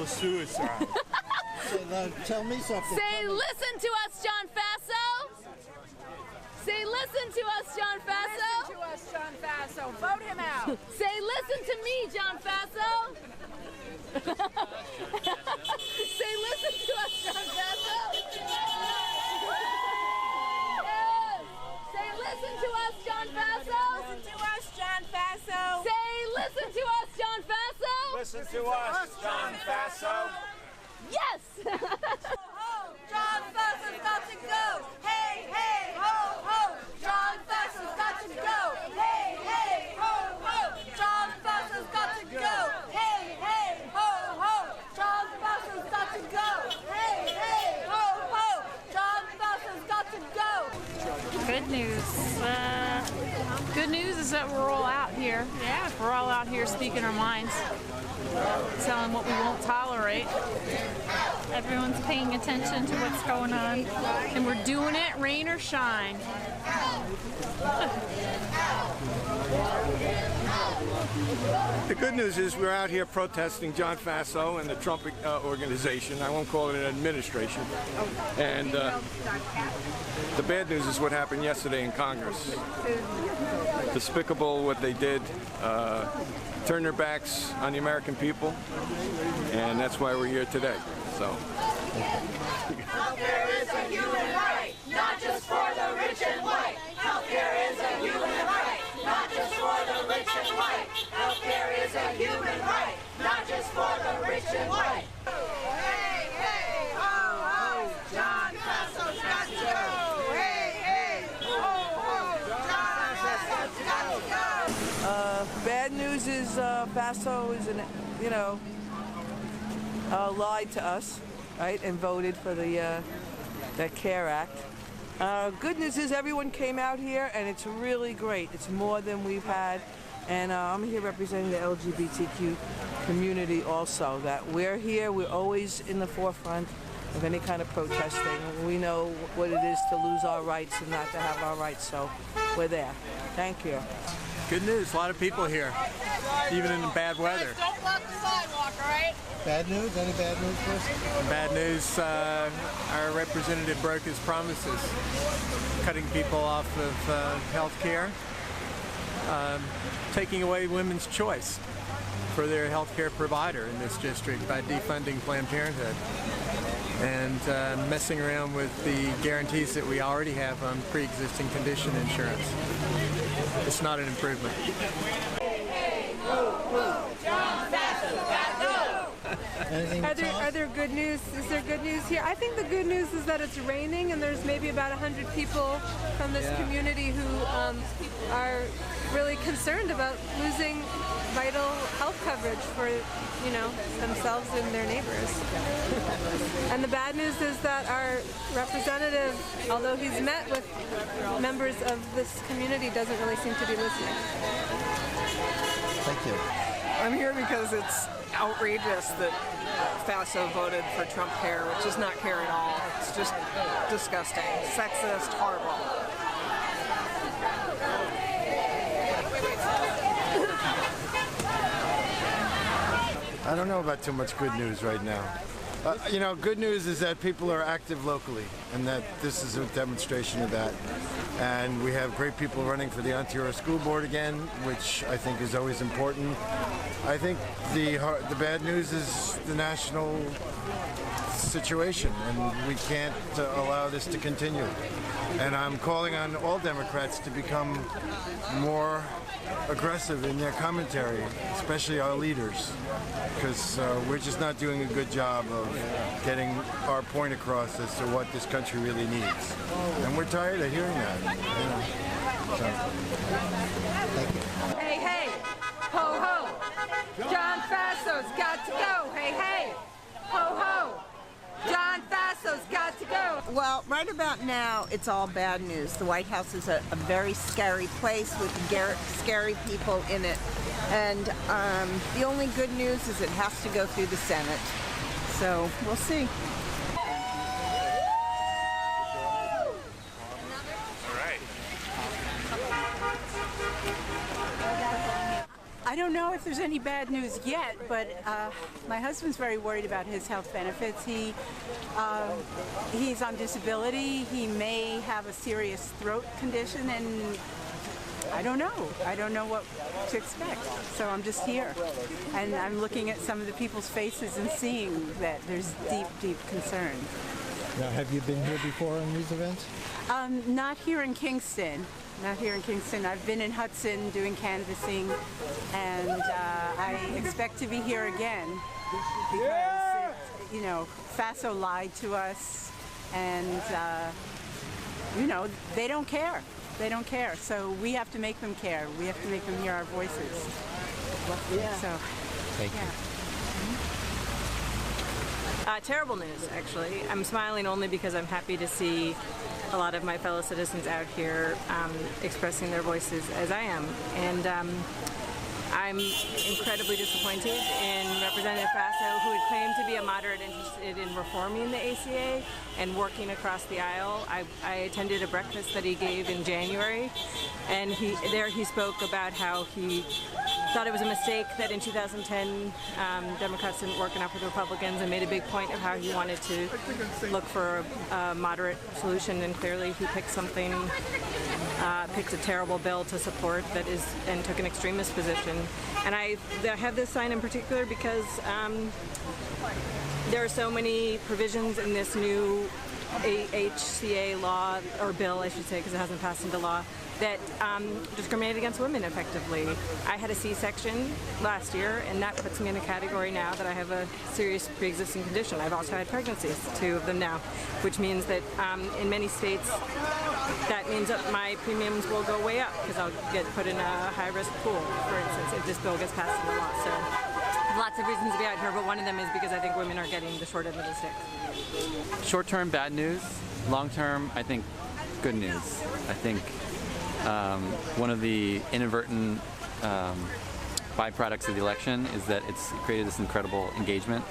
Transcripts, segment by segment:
Faso suicide. Tell me something. Say, listen to us, John Faso. Say, listen to us, John Faso. Listen to us, John Faso. Vote him out. Say, listen to me, John Faso. Say, listen to us, John Faso. Yes. Say, listen to us, John Faso. Listen to us, John Faso. Say, listen to us, John Faso. Listen to us, John Faso. Yes. John Faso's got to go. Hey, hey, ho, ho. John Faso's got to go. Hey, hey, ho, ho. John Faso's got to go. Hey, hey, ho, ho. John Faso's got to go. Hey, hey, ho, ho. John Faso's got to go. Good news. Good news is that we're all out here. Yeah, we're all out here speaking our minds, telling what we won't tolerate. Everyone's paying attention to what's going on, and we're doing it, rain or shine. The good news is we're out here protesting John Faso and the Trump organization. I won't call it an administration. And the bad news is what happened yesterday in Congress. Despicable what they did. Turn their backs on the American people, and that's why we're here today. So. Healthcare is a human right, not just for the rich and white. Healthcare is a human right, not just for the rich and white. Healthcare is a human right, not just for the rich and white. Hey, hey, ho, ho, John Faso's got to go. Hey, hey, ho, ho, John Faso's got to go. Bad news is Faso is lied to us, right, and voted for the Care Act. Good news is everyone came out here, and it's really great. It's more than we've had, and I'm here representing the LGBTQ community also. That we're here, we're always in the forefront of any kind of protesting. We know what it is to lose our rights and not to have our rights, so we're there. Thank you. Good news, a lot of people here, even in bad weather. Don't block the sidewalk, all right? Bad news? Any bad news first? Bad news, our representative broke his promises, cutting people off of health care, taking away women's choice for their health care provider in this district by defunding Planned Parenthood, and messing around with the guarantees that we already have on pre-existing condition insurance. It's not an improvement. Are there good news? Is there good news here? I think the good news is that it's raining, and there's maybe about 100 people from this community who are really concerned about losing vital health coverage for, themselves and their neighbors. And the bad news is that our representative, although he's met with members of this community, doesn't really seem to be listening. Thank you. I'm here because it's outrageous that Faso voted for Trumpcare, which is not care at all. It's just disgusting, sexist, horrible. I don't know about too much good news right now. Good news is that people are active locally, and that this is a demonstration of that. And we have great people running for the Ontario School Board again, which I think is always important. I think the bad news is the national situation, and we can't allow this to continue. And I'm calling on all Democrats to become more aggressive in their commentary, especially our leaders, because we're just not doing a good job of getting our point across as to what this country really needs. And we're tired of hearing that. So, thank you. Hey, hey, ho, ho, John Faso's got to go. Hey, hey, ho, ho, John Faso's got to go. Well, right about now, it's all bad news. The White House is a very scary place with scary people in it. And the only good news is it has to go through the Senate. So we'll see. I don't know if there's any bad news yet, but my husband's very worried about his health benefits. He's on disability. He may have a serious throat condition, and I don't know. I don't know what to expect. So I'm just here, and I'm looking at some of the people's faces and seeing that there's deep, deep concern. Now, have you been here before on these events? Not here in Kingston. Not here in Kingston. I've been in Hudson doing canvassing, and I expect to be here again because, you know, Faso lied to us, and, you know, they don't care. They don't care. So we have to make them care. We have to make them hear our voices. Yeah. So, thank you. Terrible news, actually. I'm smiling only because I'm happy to see a lot of my fellow citizens out here expressing their voices as I am. And I'm incredibly disappointed in Representative Faso, who had claimed to be a moderate interested in reforming the ACA and working across the aisle. I attended a breakfast that he gave in January, and he spoke about how he thought it was a mistake that in 2010 Democrats didn't work enough with Republicans, and made a big point of how he wanted to look for a moderate solution, and clearly he picked something, picked a terrible bill to support and took an extremist position. And I have this sign in particular because there are so many provisions in this new HCA law, or bill I should say, because it hasn't passed into law, that discriminate against women effectively. I had a C-section last year, and that puts me in a category now that I have a serious pre-existing condition. I've also had pregnancies, 2 of them now, which means that in many states that means that my premiums will go way up because I'll get put in a high-risk pool, for instance, if this bill gets passed into law. So lots of reasons to be out here, but one of them is because I think women are getting the short end of the stick. Short-term, bad news. Long-term, I think good news. I think one of the inadvertent byproducts of the election is that it's created this incredible engagement.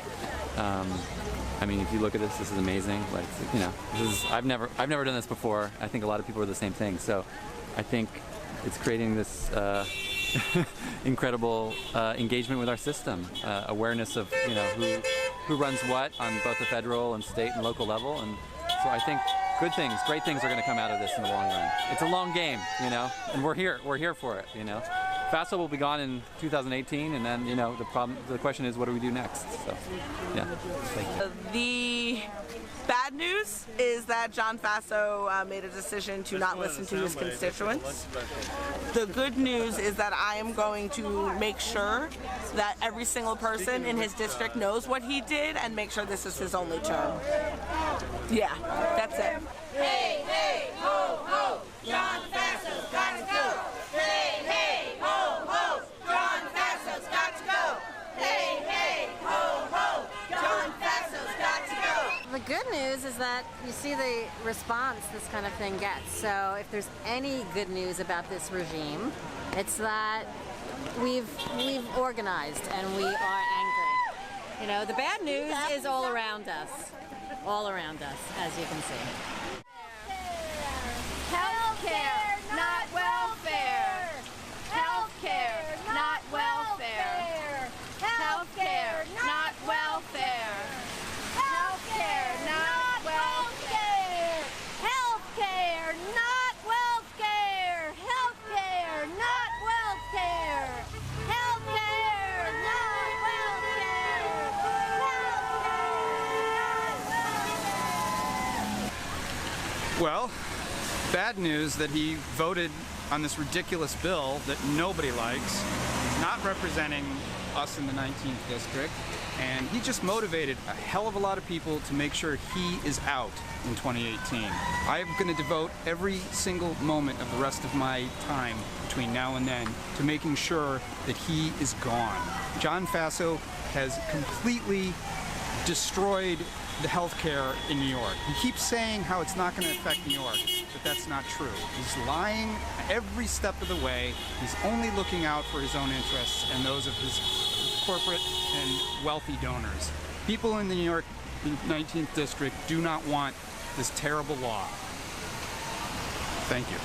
I mean, if you look at this, this is amazing. Like, you know, I've never done this before. I think a lot of people are the same thing. So, I think it's creating this incredible engagement with our system, awareness of, you know, who runs what on both the federal and state and local level, and so I think good things, great things are going to come out of this in the long run. It's a long game, you know, and we're here for it, you know. Faso will be gone in 2018, and then, you know, the question is, what do we do next? So, yeah, thank you. The bad news is that John Faso made a decision to not listen to his constituents. The good news is that I am going to make sure that every single person in his district knows what he did and make sure this is his only term. Yeah, that's it. Hey, hey, ho, ho, John Faso's got to go. Hey, hey, ho, ho, John Faso's got to go. Hey, hey, ho, ho, John Faso's got to go. The good news is that you see the response this kind of thing gets. So if there's any good news about this regime, it's that we've organized and we are angry. You know, the bad news is all around us. All around us, as you can see. Healthcare, not welfare. Healthcare, not welfare. Healthcare, not welfare. Healthcare, not welfare. Healthcare, not welfare. Healthcare, not welfare. Healthcare, not welfare. Well, bad news that he voted on this ridiculous bill that nobody likes, not representing us in the 19th district, and he just motivated a hell of a lot of people to make sure he is out in 2018. I am going to devote every single moment of the rest of my time between now and then to making sure that he is gone. John Faso has completely destroyed the health care in New York. He keeps saying how it's not going to affect New York, but that's not true. He's lying every step of the way. He's only looking out for his own interests and those of his corporate and wealthy donors. People in the New York 19th district do not want this terrible law. Thank you.